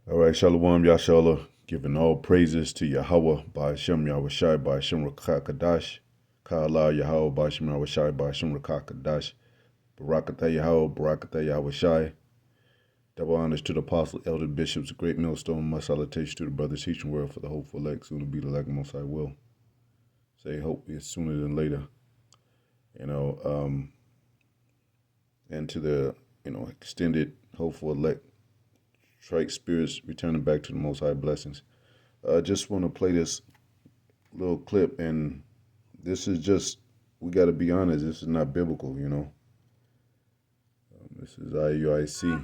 All right, Shalom Yashala, giving all praises to Yahweh by Hashem Yahushai by Hashem Rakakadash. Ka'Allah Yahweh by Hashem Yahushai by Hashem Rakakadash. Barakatah Yahweh, Barakatah Yahushai. Double honors to the apostle, elder bishops, great millstone. My salutation to the brothers teaching word for the hopeful elect, soon to be the elect most I will. Say hope is sooner than later. You know, and to the, extended hopeful elect, trite spirits returning back to the most high blessings. I just want to play this little clip, and this is just, we got to be honest, this is not biblical, This is I.U.I.C.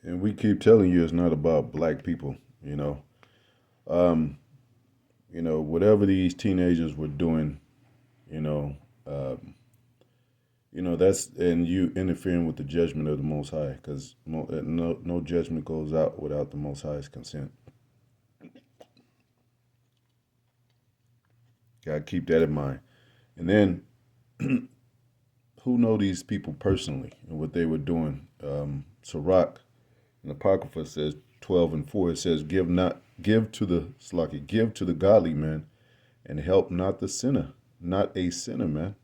And we keep telling you it's not about black people, whatever these teenagers were doing, that's, and you interfering with the judgment of the Most High, because no judgment goes out without the Most High's consent. Gotta keep that in mind. And then, who know these people personally and what they were doing? Sirach, in Apocrypha, says 12:4. It says, "Give to the godly man, and help not the sinner, not a sinner, man."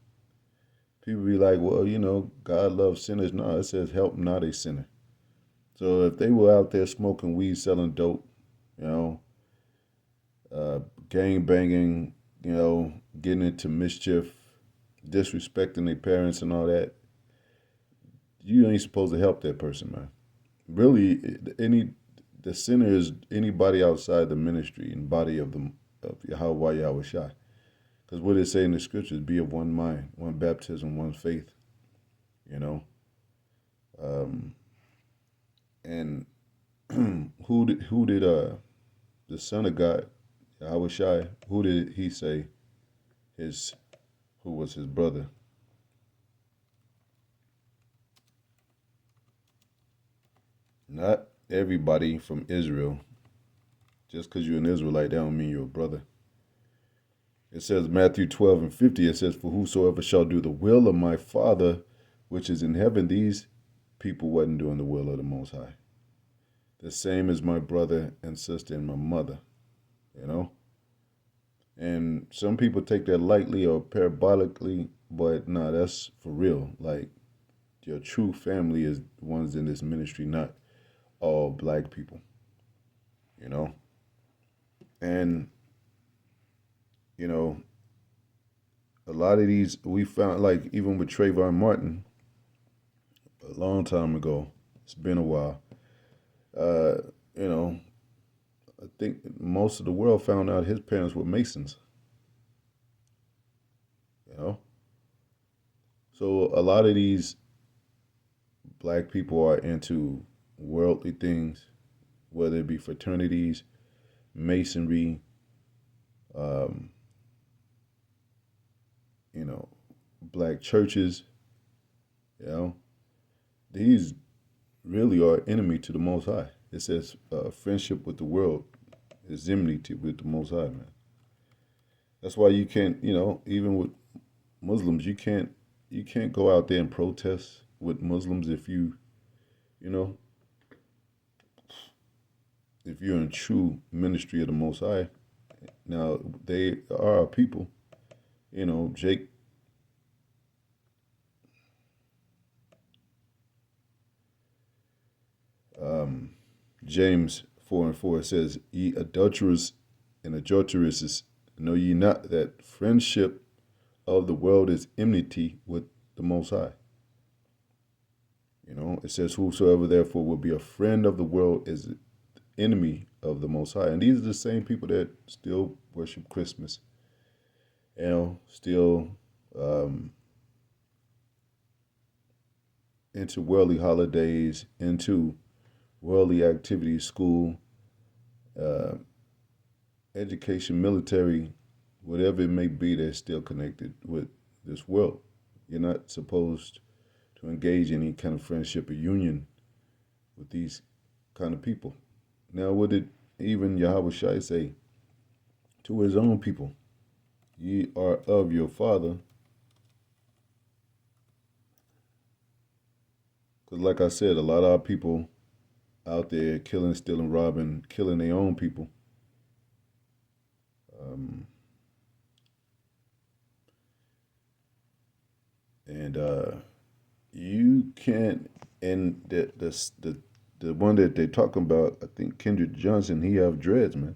People be like, well, God loves sinners. No, it says, "Help not a sinner." So if they were out there smoking weed, selling dope, gang banging, getting into mischief, disrespecting their parents and all that, you ain't supposed to help that person, man. Really, the sinner is anybody outside the ministry and body of Yahweh Yahushai. Because what it say in the scriptures, be of one mind, one baptism, one faith, and who did the Son of God, Yahushai, who did he say who was his brother? Not everybody from Israel. Just because you're an Israelite, that don't mean you're a brother. It says Matthew 12:50, it says, "For whosoever shall do the will of my Father which is in heaven," these people wasn't doing the will of the Most High. The same as my brother and sister and my mother, And some people take that lightly or parabolically, but no, that's for real. Like, your true family is the ones in this ministry, not all black people, And, a lot of these, we found, like, even with Trayvon Martin, a long time ago, it's been a while, I think most of the world found out his parents were Masons, So a lot of these black people are into worldly things, whether it be fraternities, masonry, black churches, These really are enemy to the Most High. It says friendship with the world is enmity with the Most High, man. That's why you can't, even with Muslims, you can't go out there and protest with Muslims if if you're in true ministry of the Most High. Now, they are our people. Jake, James 4:4 says, "Ye adulterers and adulteress is, know ye not that friendship of the world is enmity with the Most High. It says, whosoever therefore will be a friend of the world is enemy of the Most High. And these are the same people that still worship Christmas, still into worldly holidays, into worldly activities, school, uh, education, military, whatever it may be, they're still connected with this world. You're not supposed to engage in any kind of friendship or union with these kind of people. Now, what did even Yahweh say to his own people? Ye are of your father. Because, like I said, a lot of our people out there killing, stealing, robbing, killing their own people. Um, and you can't. And the one that they're talking about, I think Kendrick Johnson, he have dreads, man.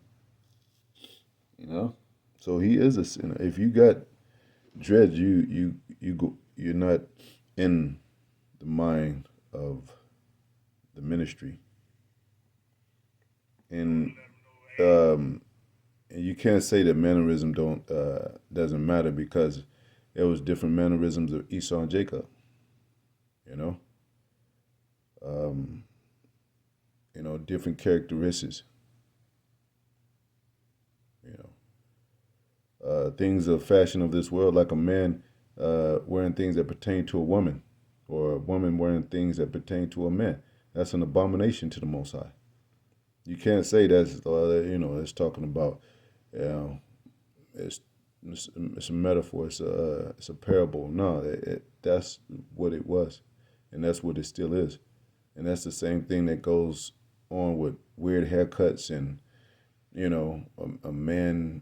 You know, so he is a sinner. If you got dreads, you're not in the mind of the ministry, and um, and you can't say that mannerism don't doesn't matter because it was different mannerisms of Esau and Jacob. You know, um, different characteristics. You things of fashion of this world, like a man wearing things that pertain to a woman, or a woman wearing things that pertain to a man. That's an abomination to the Most High. You can't say that's it's talking about you know it's it's a metaphor. It's a parable. No, that's what it was, and that's what it still is, and that's the same thing that goes on with weird haircuts and a man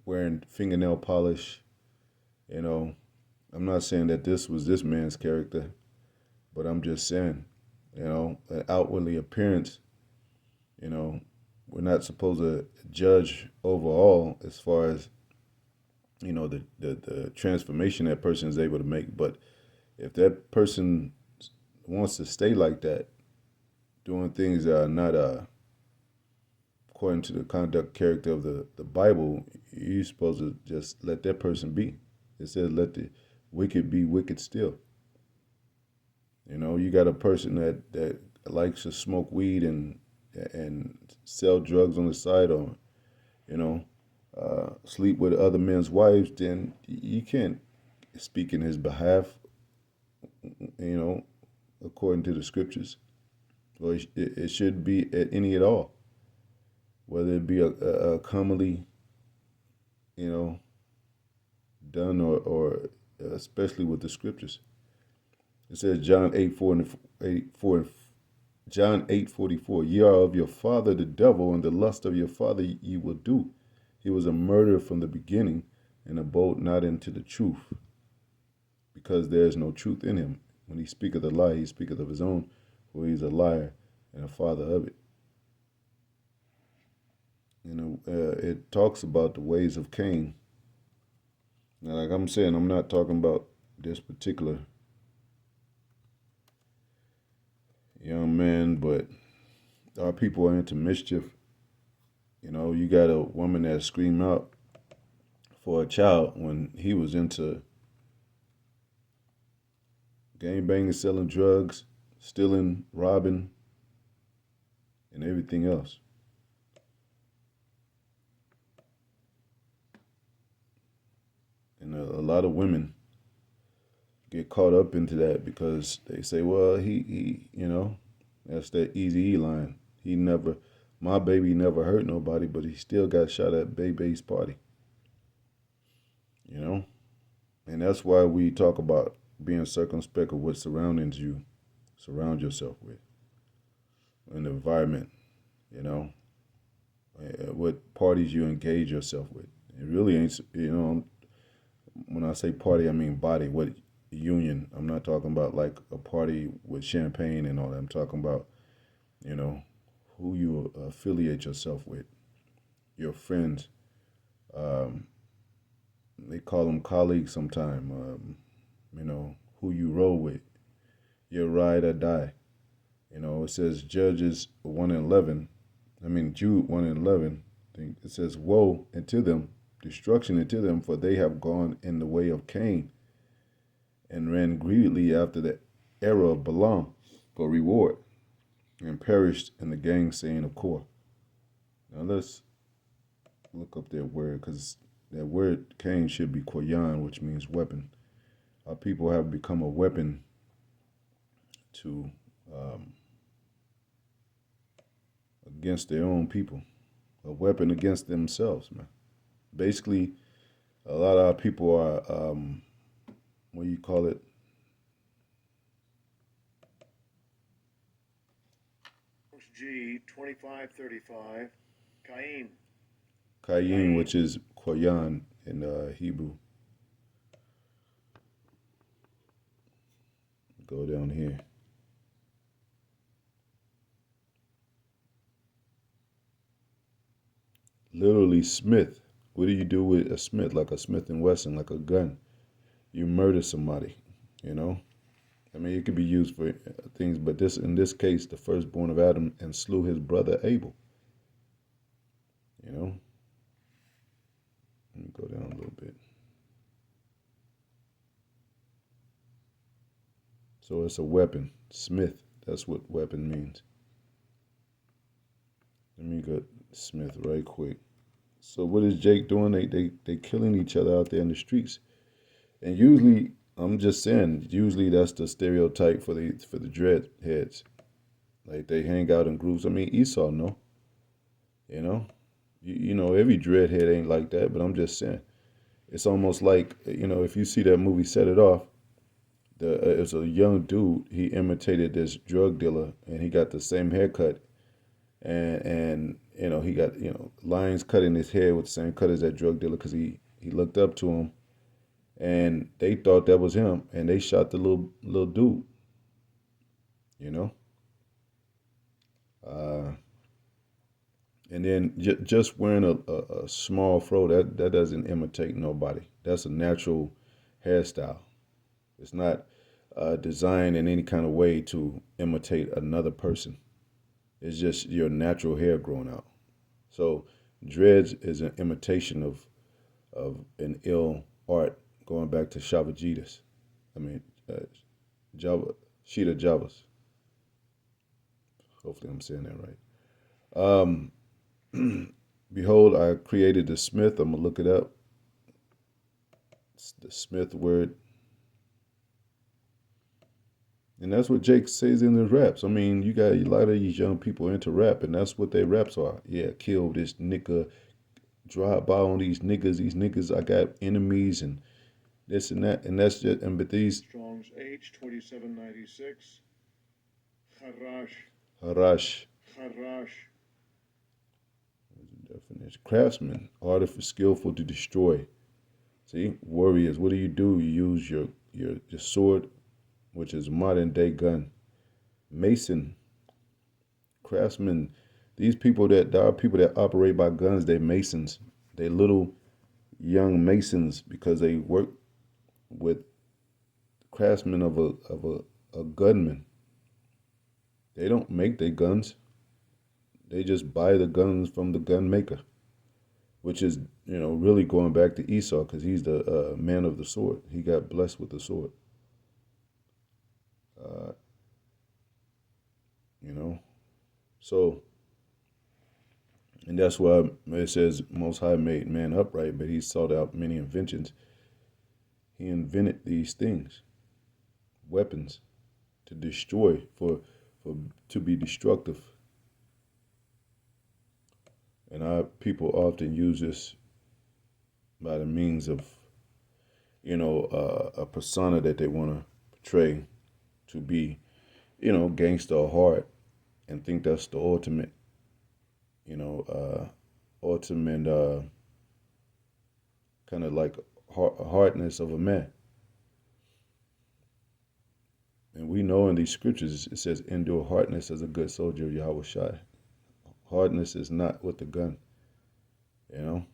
wearing fingernail polish. You know, I'm not saying that this was this man's character, but I'm just saying, outwardly appearance. You know, we're not supposed to judge overall as far as the transformation that person is able to make. But if that person wants to stay like that, doing things that are not according to the conduct character of the Bible, you're supposed to just let that person be. It says, "Let the wicked be wicked still." You got a person that likes to smoke weed and sell drugs on the side, or you know, sleep with other men's wives. Then you can't speak in his behalf. You know, according to the scriptures, or it should be at any at all, whether it be a commonly, you know, done or especially with the scriptures. It says John 8:4 and 8:4 John 8:44. Ye are of your father the devil, and the lust of your father ye will do. He was a murderer from the beginning, and abode not into the truth, because there is no truth in him. When he speaketh a lie, he speaketh of his own, for he is a liar and a father of it. It talks about the ways of Cain. Now, like I'm saying, I'm not talking about this particular young man, but our people are into mischief. You got a woman that screamed out for a child when he was into gang banging, selling drugs, stealing, robbing, and everything else. And a lot of women get caught up into that because they say, well, that's that Easy E line. My baby never hurt nobody, but he still got shot at Bebe's party. You know? And that's why we talk about being circumspect of what surroundings you surround yourself with, an environment, what parties you engage yourself with. It really ain't, when I say party, I mean body, what union. I'm not talking about like a party with champagne and all that. I'm talking about, who you affiliate yourself with. your friends. Um, they call them colleagues sometime. You know, who you roll with, your ride or die. You know, it says Judges 1 and 11. I mean, Jude 1 and 11. It says, woe unto them, destruction unto them, for they have gone in the way of Cain and ran greedily after the error of Balaam for reward and perished in the gainsaying of Kor. Now let's look up that word because that word Cain should be Koyan, which means weapon. Our people have become a weapon to um, against their own people, a weapon against themselves, man. Basically, a lot of our people are, what do you call it? G 2535, Cain. Kayin, which is Koyan in Hebrew. Go down here. Literally, Smith. What do you do with a Smith? Like a Smith and Wesson, like a gun. You murder somebody, you know? I mean, it could be used for things, but this, in this case, the firstborn of Adam and slew his brother Abel. You know, let me go down a little bit. So it's a weapon, Smith. That's what weapon means. Let me go Smith right quick. So what is Jake doing? They killing each other out there in the streets, and usually I'm just saying, usually that's the stereotype for the dread heads. Like they hang out in groups. I mean, Esau, no, you know, you know every dreadhead ain't like that, but I'm just saying it's almost like if you see that movie Set It Off, it's a young dude. He imitated this drug dealer, and he got the same haircut, and he got lines cut in his hair with the same cut as that drug dealer because he looked up to him, and they thought that was him, and they shot the little dude. You know, uh, and then just wearing a small fro that doesn't imitate nobody. That's a natural hairstyle. It's not designed in any kind of way to imitate another person. It's just your natural hair growing out. So dreads is an imitation of an ill art going back to Shavajitas. I mean, Java, Sheeta Javas. Hopefully, I'm saying that right. Behold, I created the Smith. I'm gonna look it up. It's the Smith word, and that's what Jake says in his raps. I mean, you got a lot of these young people into rap, and that's what their raps are. Yeah, kill this nigga, drive by on these niggas. These niggas, I got enemies and this and that, and that's just. And but these Strong's H 2796, Harash. harash Harash. definition, craftsman, artificer, skillful to destroy. See, warriors. What do? You use your sword, which is modern day gun. Mason, craftsman. These people that there are people that operate by guns. They masons. They little young masons because they work with craftsmen of a gunman. They don't make their guns. They just buy the guns from the gun maker, which is really going back to Esau because he's the man of the sword. He got blessed with the sword. Uh, you know, so and that's why it says Most High made man upright, but he sought out many inventions. He invented these things, weapons to destroy, for to be destructive. And our people often use this by the means of a persona that they want to portray to be gangster or hard, and think that's the ultimate you know ultimate kind of like hardness of a man. And we know in these scriptures it says endure hardness as a good soldier of Yahweh Shai. Hardness is not with the gun. You know,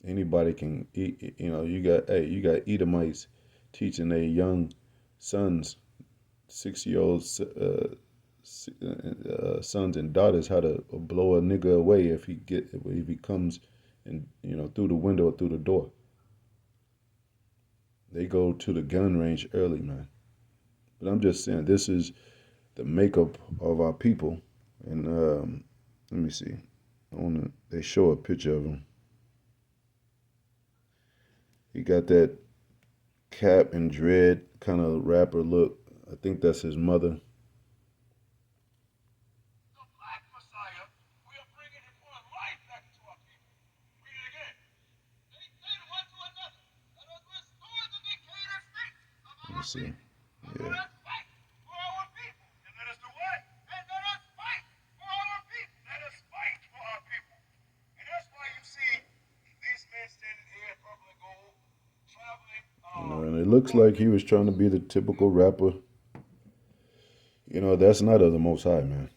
anybody can eat. You know, you got Edomites teaching their young sons, 6 year olds, sons and daughters how to blow a nigga away if he comes and through the window or through the door. They go to the gun range early, man. But I'm just saying, this is the makeup of our people. And let me see. They show a picture of him. He got that cap and dread kind of rapper look. I think that's his mother. Let me see. Yeah. And it looks like he was trying to be the typical rapper. That's not of the Most High, man.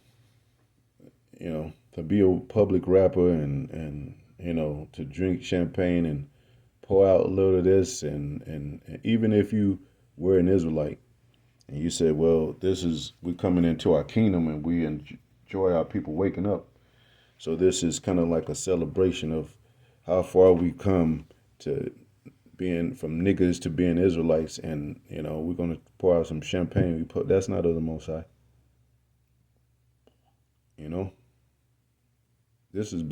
To be a public rapper and to drink champagne and pour out a little of this, and even if you were an Israelite and you said, well, we're coming into our kingdom and we enjoy our people waking up. So this is kind of like a celebration of how far we come to being from niggas to being Israelites, and we're gonna pour out some champagne. That's not of the Most High. You know, this is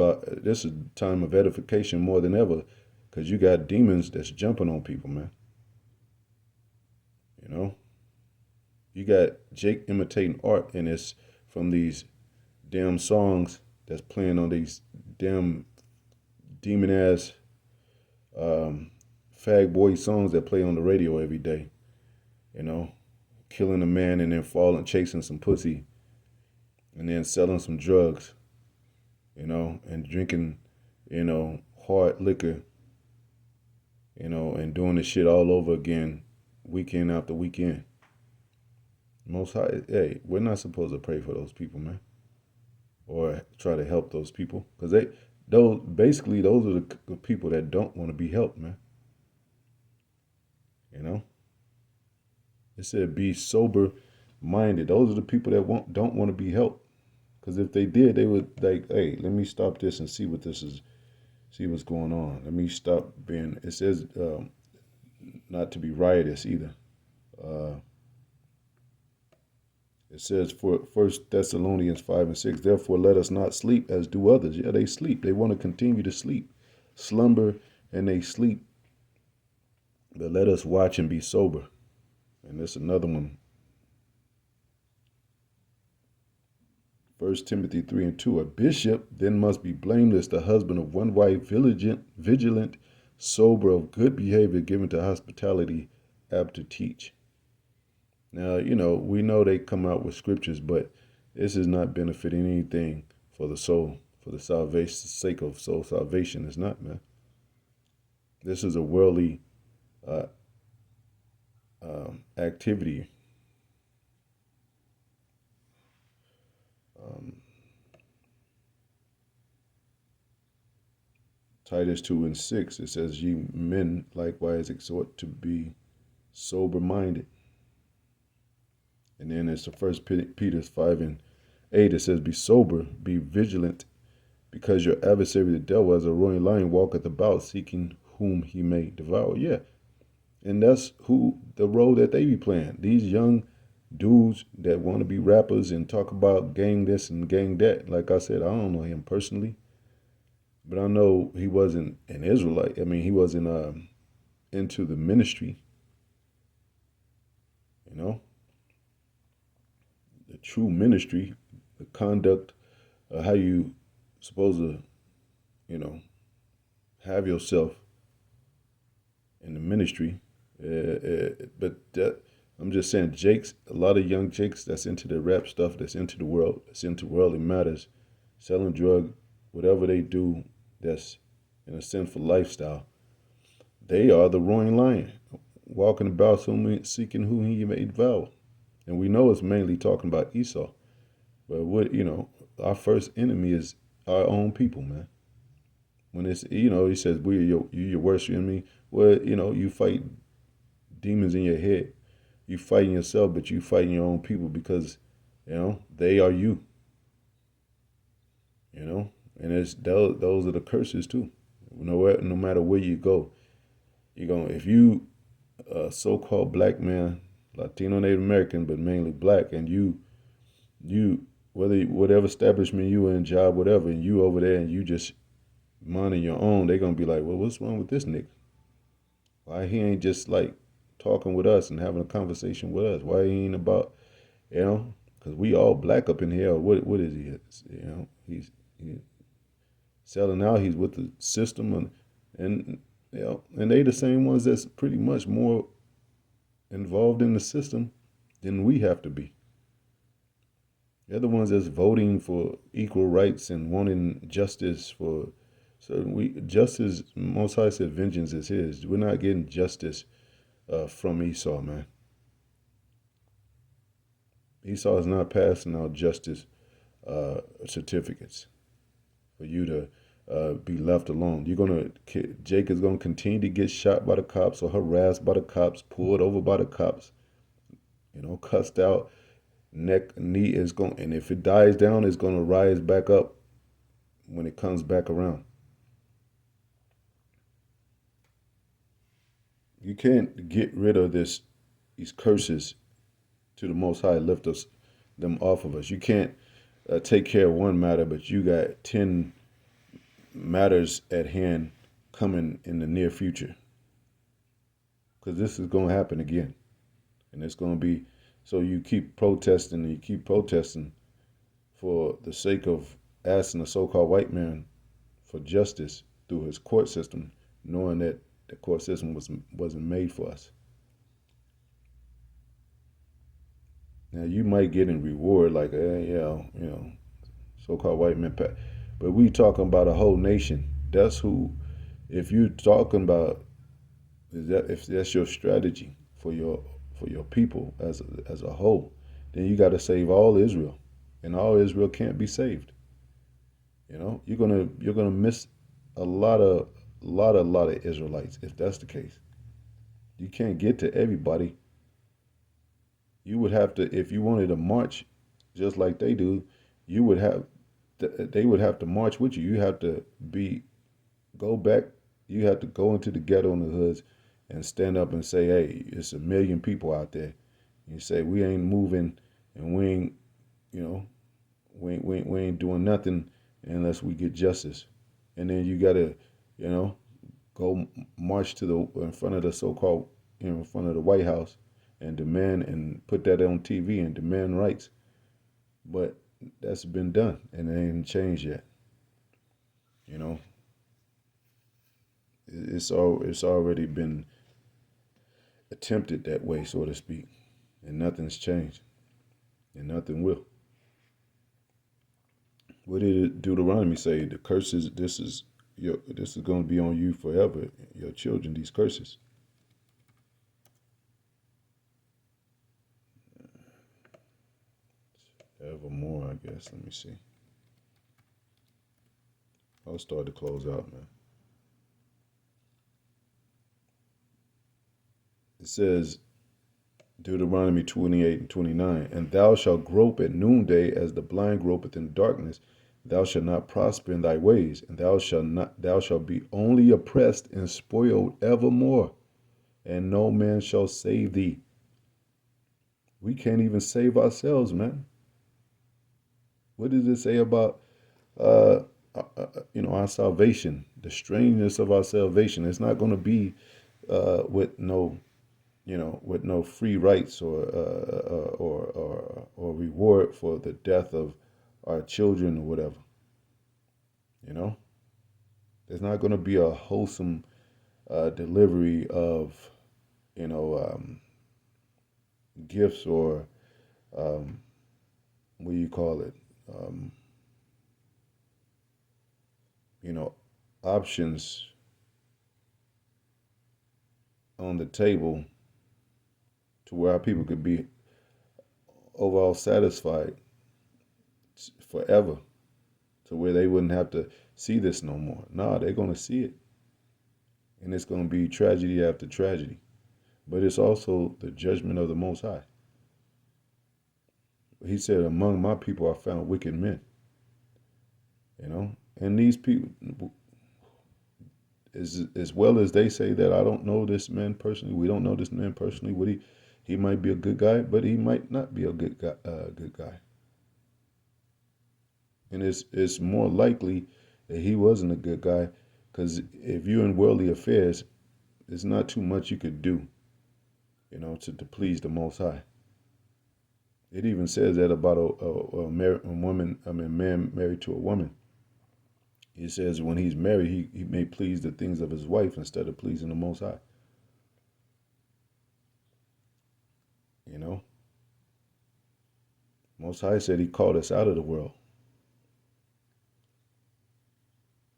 time of edification more than ever, because you got demons that's jumping on people, man. You know, you got Jake imitating art, and it's from these damn songs that's playing on these damn demon ass fag boy songs that play on the radio every day. You know, killing a man and then falling, chasing some pussy, and then selling some drugs. And drinking, hard liquor. And doing the shit all over again, weekend after weekend. Most High, hey, we're not supposed to pray for those people, man, or try to help those people, because those are the people that don't want to be helped, man. You know, it said be sober minded. Those are the people that don't want to be helped, because if they did, they would like, hey, let me stop this and see what's going on. Let me stop being. It says not to be riotous either. Uh, It says for First Thessalonians 5:6, therefore let us not sleep as do others. Yeah, they sleep. They want to continue to sleep, slumber, and they sleep. But let us watch and be sober. And there's another one. First Timothy 3:2, a bishop then must be blameless, the husband of one wife, vigilant, sober, of good behavior, given to hospitality, apt to teach. Now, we know they come out with scriptures, but this is not benefiting anything for the soul, for the salvation, sake of soul salvation. It's not, man. This is a worldly uh, activity. Um, Titus 2:6, it says, ye men likewise exhort to be sober minded. And then it's the First Peter 5:8, it says, be sober, be vigilant, because your adversary the devil, as a roaring lion, walketh about, seeking whom he may devour. Yeah, and that's the role that they be playing. These young dudes that want to be rappers and talk about gang this and gang that. Like I said, I don't know him personally, but I know he wasn't an Israelite. I mean, he wasn't into the ministry. You know, the true ministry, the conduct, how you supposed to, you know, have yourself in the ministry. But I'm just saying, a lot of young Jakes that's into the rap stuff, that's into the world, that's into worldly matters, selling drug, whatever they do, that's in a sinful lifestyle. They are the roaring lion, walking about seeking whom he may devour. And we know it's mainly talking about Esau. But our first enemy is our own people, man. When it's, he says we're your worst enemy. Well, you fight demons in your head. You fighting yourself, but you fighting your own people because they are you. You know, and it's those are the curses too. No matter where you go, you're going if you a so-called black man, Latino, Native American, but mainly black, and you whatever establishment you in, job, whatever, and you over there and you just minding your own, they're gonna be like, well, what's wrong with this nigga? Why he ain't just like talking with us and having a conversation with us? Why he ain't about because we all black up in here. What is he? He's selling out. He's with the system and and they the same ones that's pretty much more involved in the system than we have to be. They're the ones that's voting for equal rights and wanting justice for. So we justice. Most High said, "Vengeance is His." We're not getting justice from Esau, man. Esau is not passing out justice certificates for you to be left alone. Jake is gonna continue to get shot by the cops or harassed by the cops, pulled over by the cops, cussed out. Neck, knee is going, and if it dies down, it's gonna rise back up when it comes back around. You can't get rid of these curses to the Most High, lift them off of us. You can't take care of one matter, but you got 10 matters at hand coming in the near future. Because this is going to happen again. And it's going to be, so you keep protesting and you keep protesting for the sake of asking a so called white man for justice through his court system, knowing that the court system wasn't made for us. Now you might get in reward like, so-called white men, but we talking about a whole nation. That's who. If you talking about if that's your strategy for your people as a whole, then you got to save all Israel, and all Israel can't be saved. You're gonna miss a lot of Israelites if that's the case. You can't get to everybody. You would have to if you wanted to march just like they do. You would have they would have to march with you. You have to be go back. You have to go into the ghetto and the hoods and stand up and say, "Hey, it's a million people out there." You say we ain't moving and we ain't you know we ain't doing nothing unless we get justice. And then you gotta you know go march to the in front of the so-called in front of the White House and demand and put that on TV and demand rights. But that's been done and it ain't changed yet. You know, it's already been attempted that way, so to speak, and nothing's changed, and nothing will. What did Deuteronomy say? The curses. This is going to be on you forever. Your children. These curses. Evermore, I guess. Let me see. I'll start to close out, man. It says Deuteronomy 28 and 29, and thou shalt grope at noonday as the blind gropeth in darkness. Thou shalt not prosper in thy ways, and thou shalt be only oppressed and spoiled evermore, and no man shall save thee. We can't even save ourselves, man. What does it say about uh, our salvation, the strangeness of our salvation? It's not going to be with no with no free rights or reward for the death of our children or whatever. You know, there's not going to be a wholesome delivery of you know gifts or um, what do you call it? Um, you know, options on the table to where our people could be overall satisfied forever to where they wouldn't have to see this no more. Nah, they're gonna see it, and it's gonna be tragedy after tragedy. But it's also the judgment of the Most High. He said, "Among my people I found wicked men." You know, and these people, as well as they say that I don't know this man personally, we don't know this man personally. Would he might be a good guy, but he might not be a good guy. Good guy, and it's more likely that he wasn't a good guy, because if you're in worldly affairs, there's not too much you could do, to please the Most High. It even says that about a woman, I mean, man married to a woman. It says when he's married, he may please the things of his wife instead of pleasing the Most High. You know, Most High said he called us out of the world,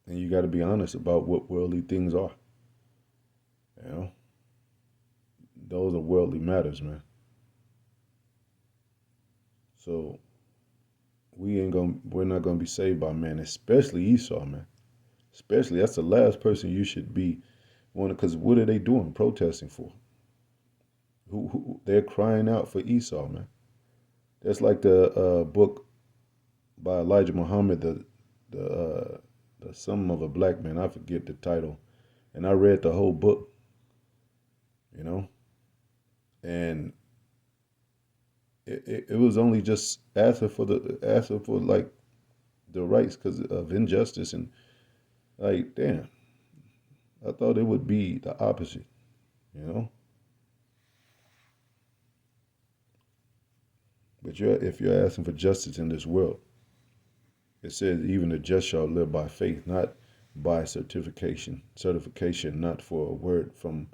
and you got to be honest about what worldly things are. You know, those are worldly matters, man. So we're not gonna be saved by man, especially Esau, man. Especially that's the last person you should be wanting, because what are they doing? Protesting for? Who they're crying out for Esau, man. That's like the book by Elijah Muhammad, the Son of a Black Man. I forget the title, and I read the whole book, you know, and it was only just asking for like the rights because of injustice, and like damn, I thought it would be the opposite, you know. But if you're asking for justice in this world, it says even the just shall live by faith, not by certification, not for a word from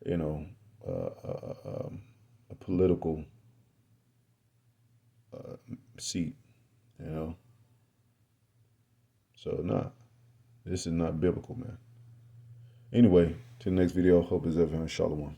you know a political seat, you know. So nah, this is not biblical, man. Anyway, to the next video. Hope is everyone shalom.